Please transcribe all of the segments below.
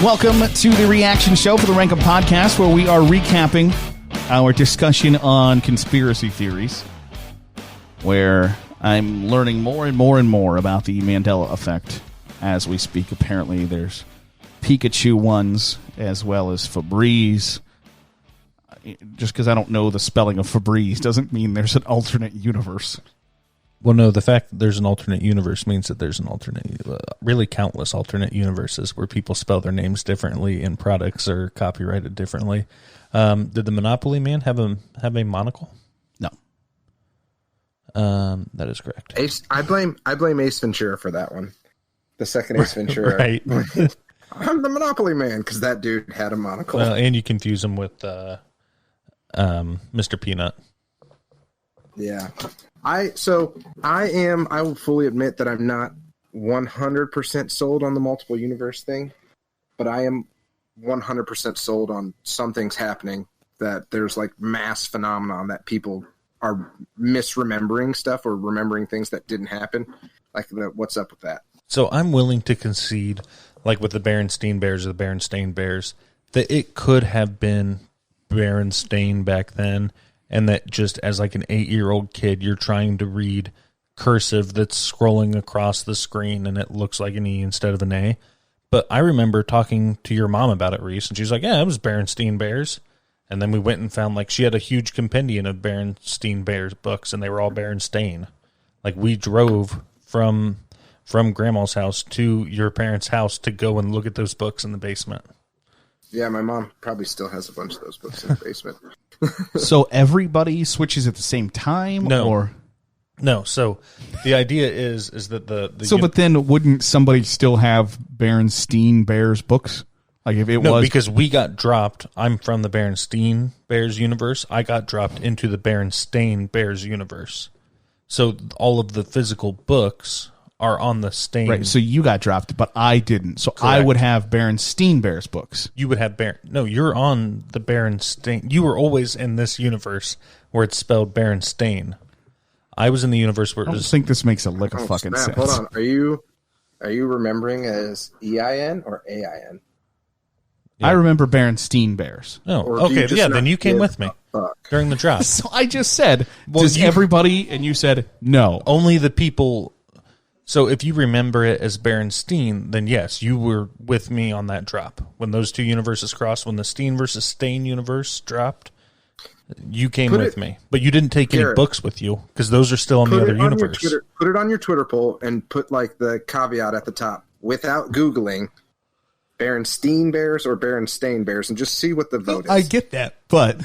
Welcome to the reaction show for the Rank 'Em Podcast, where we are recapping our discussion on conspiracy theories, where I'm learning more and more and more about the Mandela effect as we speak. Apparently, there's Pikachu ones as well as Febreze. Just because I don't know the spelling of Febreze doesn't mean there's an alternate universe. Well, no, the fact that there's an alternate universe means that there's an alternate, really countless alternate universes where people spell their names differently and products are copyrighted differently. Did the Monopoly Man have a monocle? No. That is correct. I blame Ace Ventura for that one. The second Ace Ventura. Right. I'm the Monopoly Man because that dude had a monocle. Well, and you confuse him with Mr. Peanut. Yeah. I will fully admit that I'm not 100% sold on the multiple universe thing, but I am 100% sold on some things happening, that there's like mass phenomenon that people are misremembering stuff or remembering things that didn't happen. Like, what's up with that? So I'm willing to concede, like with the Berenstain Bears or the Berenstain Bears, that it could have been Berenstain back then. And that just as like an 8-year-old kid, you're trying to read cursive that's scrolling across the screen and it looks like an E instead of an A. But I remember talking to your mom about it, Reese, and she's like, yeah, it was Berenstain Bears. And then we went and found, like, she had a huge compendium of Berenstain Bears books, and they were all Berenstain. Like, we drove from Grandma's house to your parents' house to go and look at those books in the basement. Yeah, my mom probably still has a bunch of those books in the basement. So everybody switches at the same time? No. So the idea is that but then wouldn't somebody still have Berenstain Bears books? Like if it was... No, because we got dropped. I'm from the Berenstain Bears universe. I got dropped into the Berenstain Bears universe. So all of the physical books are on the stain. Right, so you got dropped, but I didn't. So correct. I would have Berenstain Bears books. You would have No, you're on the Berenstain. You were always in this universe where it's spelled Berenstain. I was in the universe where I think this makes a lick of fucking sense. Hold on. Are you remembering as EIN or AIN? Yeah. I remember Berenstain Bears. Oh, okay. Yeah, then you came with me during the drop. So I just said, does everybody, and you said no. Only the people. So if you remember it as Berenstain, then yes, you were with me on that drop. When those two universes crossed, when the Steen versus Stain universe dropped, you came with me. But you didn't take any books with you, because those are still in the other universe. Put it on your Twitter poll and put like the caveat at the top, without Googling, Berenstain Bears or Berenstain Bears, and just see what the vote is. I get that, but...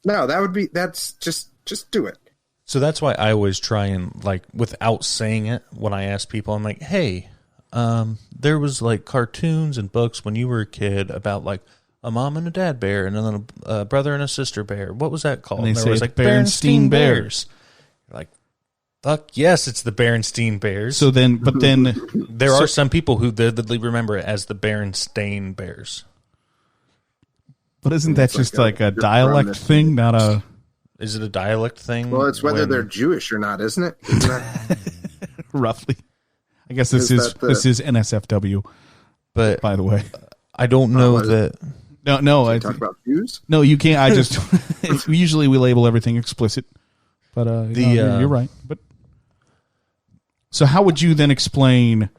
No, that's just do it. So that's why I always try and, like, without saying it, when I ask people, I'm like, hey, there was, like, cartoons and books when you were a kid about, like, a mom and a dad bear and then a brother and a sister bear. What was that called? And there was, like, Berenstain Bears. You're like, fuck yes, it's the Berenstain Bears. So then, but then... there are some people who vividly remember it as the Berenstain Bears. But isn't that just like a dialect thing, not a... Is it a dialect thing? Well, it's whether they're Jewish or not, isn't it? Roughly. I guess this is NSFW. But by the way, I don't know that. No. I talk about Jews. No, you can't. I just usually we label everything explicit, but you're right. But so, how would you then explain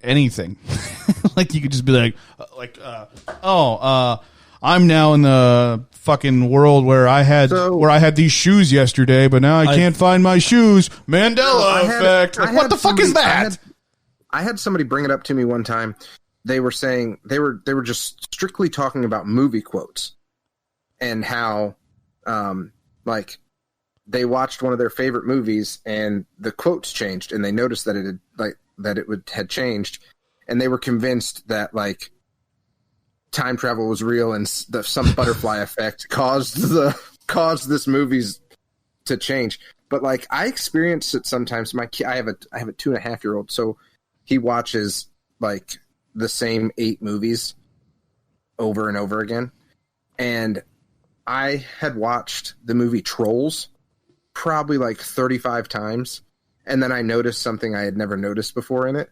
anything? Like you could just be like, I'm now in the fucking world where I had these shoes yesterday, but now I can't find my shoes. Mandela effect. What the fuck is that? I had somebody bring it up to me one time. They were saying they were just strictly talking about movie quotes and how like they watched one of their favorite movies and the quotes changed and they noticed that it had changed, and they were convinced that like time travel was real and some butterfly effect caused this movie's to change. But like I experience it sometimes. My kid, I have a 2.5-year-old, so he watches like the same 8 movies over and over again. And I had watched the movie Trolls probably like 35 times, and then I noticed something I had never noticed before in it.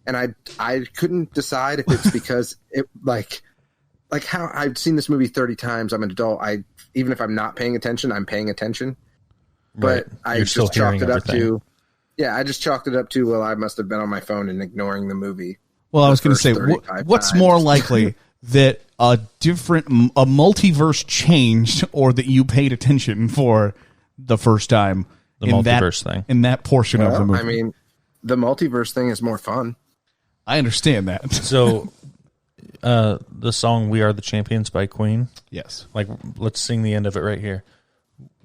and I couldn't decide if it's because it like how I've seen this movie 30 times. I'm an adult. Even if I'm not paying attention, I'm paying attention. But Right. I just chalked it up to, I just chalked it up to, well, I must have been on my phone and ignoring the movie. Well, I was going to say, what's more likely that a multiverse changed, or that you paid attention for the first time? The multiverse thing in that portion of the movie. I mean, the multiverse thing is more fun. I understand that. So, the song "We Are the Champions" by Queen. Yes. Like, let's sing the end of it right here.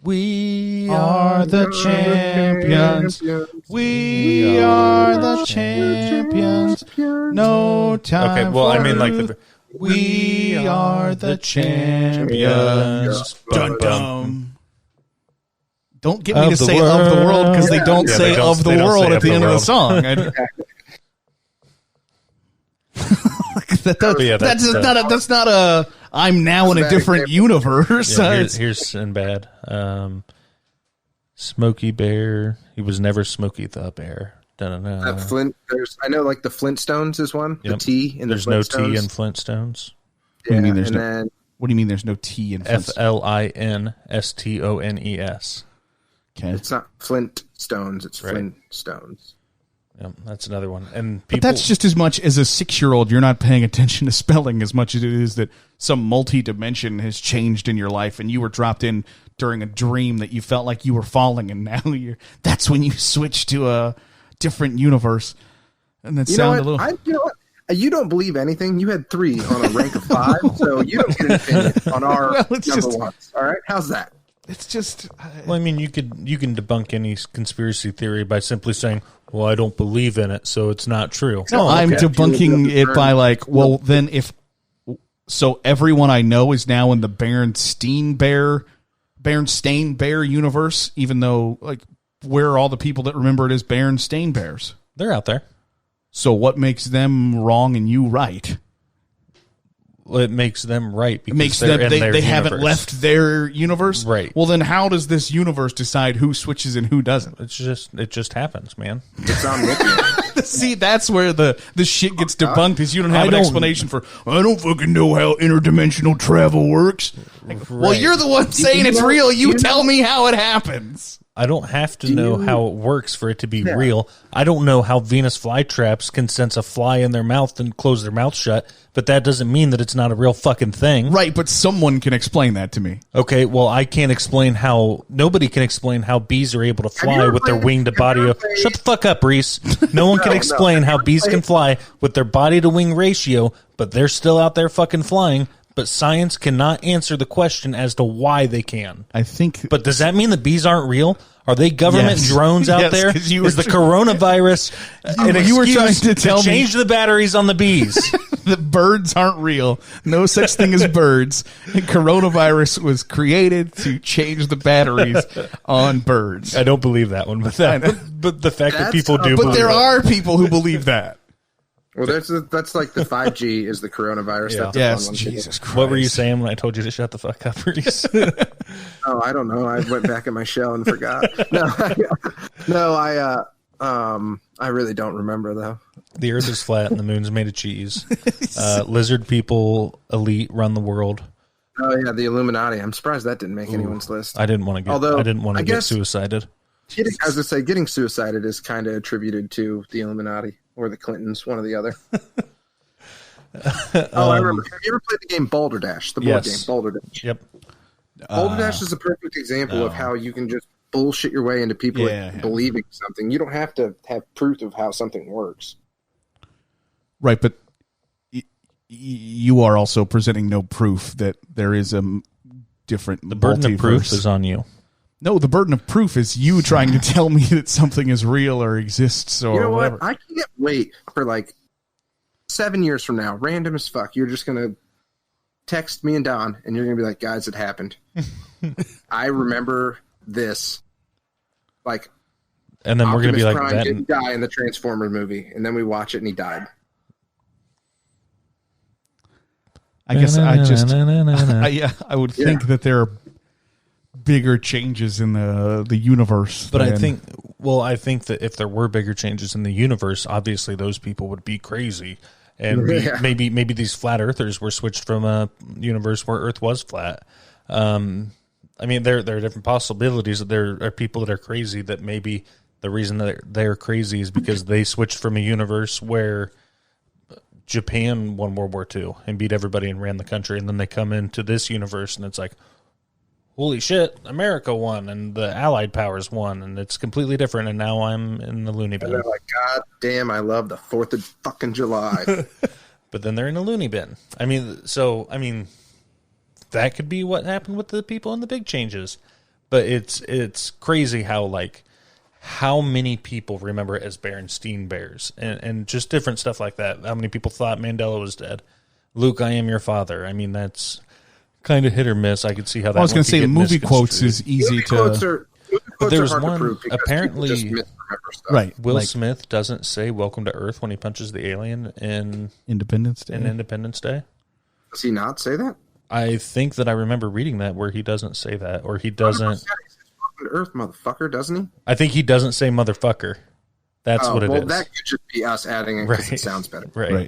We are the champions. We are the champions. No time. Okay, well, I mean, like we are the champions. Dun dun. Don't get me to say "of the world" because they don't say "of the world" at the end of the song. That's not a. I'm now in a different universe. Here's Sinbad. Smokey Bear. He was never Smokey the Bear. I know, like the Flintstones is one. Yep. The T in there's the Flintstones. No T in Flintstones. What do you mean there's no? What do you mean there's no T in Flintstones? FLINSTONES. Okay. It's not Flintstones. It's Flintstones. Yeah, that's another one. And but that's just as much as a 6-year-old. You're not paying attention to spelling as much as it is that some multi-dimension has changed in your life, and you were dropped in during a dream that you felt like you were falling, and now that's when you switch to a different universe. And that sounds a little. You know what? You don't believe anything. You had 3 on a rank of 5, so you don't get anything on our number ones. All right, how's that? It's just. Well, I mean, you can debunk any conspircy theory by simply saying, "Well, I don't believe in it, so it's not true." No, I'm debunking it by then if so, everyone I know is now in the Berenstain Bear universe, even though where are all the people that remember it as Berenstain Bears? They're out there. So what makes them wrong and you right? Well, it makes them right because it makes them they haven't left their universe, right? Well, then how does this universe decide who switches and who doesn't? It just happens, man. It's omnipotent. See, that's where the shit gets debunked. Is you don't have an explanation for. I don't fucking know how interdimensional travel works. Well, you're the one saying it's real. You tell me how it happens. I don't have to know how it works for it to be real. I don't know how Venus flytraps can sense a fly in their mouth and close their mouth shut, but that doesn't mean that it's not a real fucking thing. Right, but someone can explain that to me. Okay, well, I can't explain how... Nobody can explain how bees are able to fly with their wing-to-body... Shut the fuck up, Reese. No one can explain how bees can fly with their body-to-wing ratio, but they're still out there fucking flying. But science cannot answer the question as to why they can. I think. But does that mean the bees aren't real? Are they government drones out there? Is the coronavirus an excuse to change the batteries on the bees? The birds aren't real. No such thing as birds. And coronavirus was created to change the batteries on birds. I don't believe that one, but the fact that people do. But there are people who believe that. Well, that's like the 5G is the coronavirus. Yeah. Yes, Jesus Christ. What were you saying when I told you to shut the fuck up, Reese? Oh, I don't know. I went back in my shell and forgot. I really don't remember though. The Earth is flat and the moon's made of cheese. Lizard people, elite, run the world. Oh yeah, the Illuminati. I'm surprised that didn't make anyone's list. I didn't want to get suicided. I was going to say getting suicided is kind of attributed to the Illuminati. Or the Clintons, one or the other. I remember. Have you ever played the game Balderdash? The board game, Balderdash. Yep. Balderdash is a perfect example of how you can just bullshit your way into people believing something. You don't have to have proof of how something works. Right, but you are also presenting no proof that there is a different. The burden of proof is on you. No, the burden of proof is you trying to tell me that something is real or exists or whatever. I can't wait for 7 years from now, random as fuck. You're just going to text me and Don, and you're going to be like, guys, it happened. I remember this. And then we're going to be like, Prime didn't die in the Transformers movie, and then we watch it and he died. I guess I would think that there are bigger changes in the universe. But I think that if there were bigger changes in the universe, obviously those people would be crazy. And maybe these flat earthers were switched from a universe where Earth was flat. I mean, there are different possibilities. There are people that are crazy that maybe the reason that they're crazy is because they switched from a universe where Japan won World War II and beat everybody and ran the country, and then they come into this universe and it's like, holy shit, America won and the Allied powers won, and it's completely different, and now I'm in the loony bin. And they're like, God damn, I love the 4th of fucking July. But then they're in a loony bin. I mean, that could be what happened with the people in the big changes. But it's crazy how many people remember it as Berenstain Bears and just different stuff like that. How many people thought Mandela was dead? Luke, I am your father. I mean, that's kind of hit or miss. I could see how that. I was going to say movie quotes is easy to. But there was one apparently. Just misremember stuff. Right, Will Smith doesn't say "Welcome to Earth" when he punches the alien in Independence Day. Does he not say that? I think that I remember reading that where he doesn't say that, or he doesn't. He says, "Welcome to Earth, motherfucker," doesn't he? I think he doesn't say "motherfucker." That's what it is. That could just be us adding it because it sounds better. Right.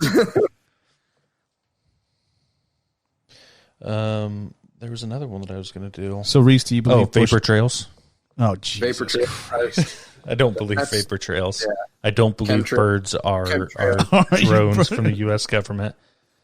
There was another one that I was going to do. So, Reese, do you believe vapor trails? Oh, Jesus. Vapor trails. I don't believe vapor trails. Yeah. I don't believe birds are drones from the U.S. government.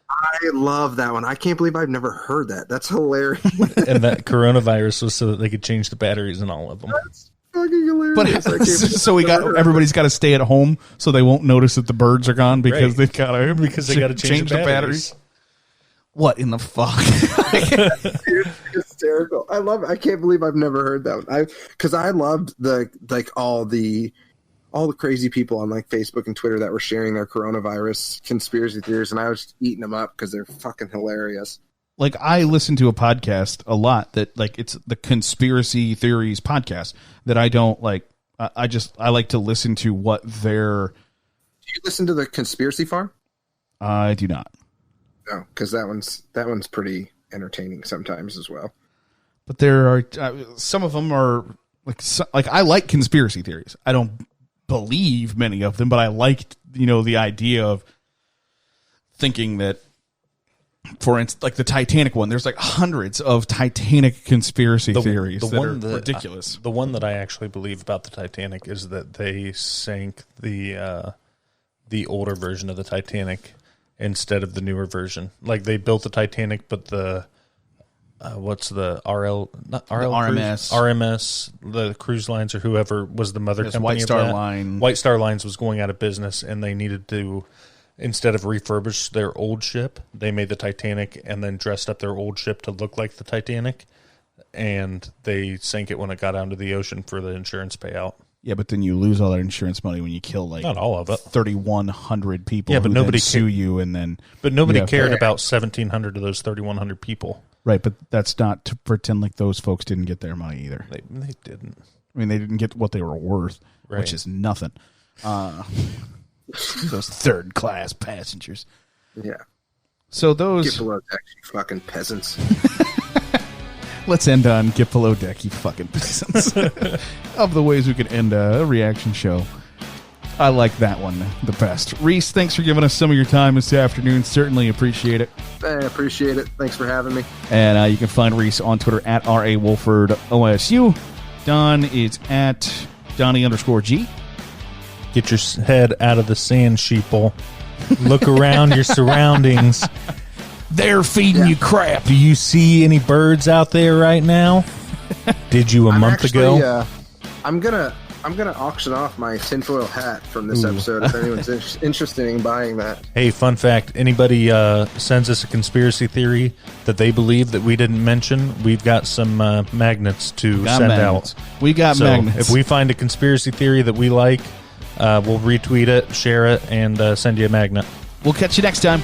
I love that one. I can't believe I've never heard that. That's hilarious. And that coronavirus was so that they could change the batteries in all of them. That's fucking hilarious. But so everybody's got to stay at home so they won't notice that the birds are gone because they got to change the batteries. What in the fuck? Dude, hysterical. I love it. I can't believe I've never heard that one. Because I loved all the crazy people on Facebook and Twitter that were sharing their coronavirus conspiracy theories, and I was eating them up because they're fucking hilarious. Like, I listen to a podcast a lot that it's the conspiracy theories podcast that I don't like. I like to listen to what they're. Do you listen to the Conspiracy Farm? I do not. No, because that one's pretty entertaining sometimes as well. But there are some of them are like I like conspiracy theories. I don't believe many of them, but I liked the idea of thinking that, for instance, like the Titanic one. There's like hundreds of Titanic conspiracy theories that are ridiculous. The one that I actually believe about the Titanic is that they sank the older version of the Titanic instead of the newer version. Like, they built the Titanic, but the what's the RMS, the cruise lines or whoever was the mother company. White Star Line. White Star Lines was going out of business, and they needed to, instead of refurbish their old ship, they made the Titanic and then dressed up their old ship to look like the Titanic, and they sank it when it got out into the ocean for the insurance payout. Yeah, but then you lose all that insurance money when you kill not all of it, 3,100 people. Yeah, but nobody sue you, and then nobody cared about 1,700 of those 3,100 people. Right, but that's not to pretend like those folks didn't get their money either. They didn't. I mean, they didn't get what they were worth, right, which is nothing. Those third-class passengers. Yeah. So those... Get below deck, you fucking peasants. Let's end on get below deck, you fucking peasants. Of the ways we could end a reaction show, I like that one the best. Reese, thanks for giving us some of your time this afternoon. Certainly appreciate it. I appreciate it. Thanks for having me. And you can find Reese on Twitter at @RAWolfordOSU. Don is at Donnie_G. Get your head out of the sand, sheeple. Look around your surroundings. They're feeding you crap. Do you see any birds out there right now? Did you a month ago? I'm gonna auction off my tinfoil hat from this episode if anyone's interested in buying that. Hey, fun fact: anybody sends us a conspiracy theory that they believe that we didn't mention, we've got some magnets to send out. We got magnets. If we find a conspiracy theory that we like, we'll retweet it, share it, and send you a magnet. We'll catch you next time.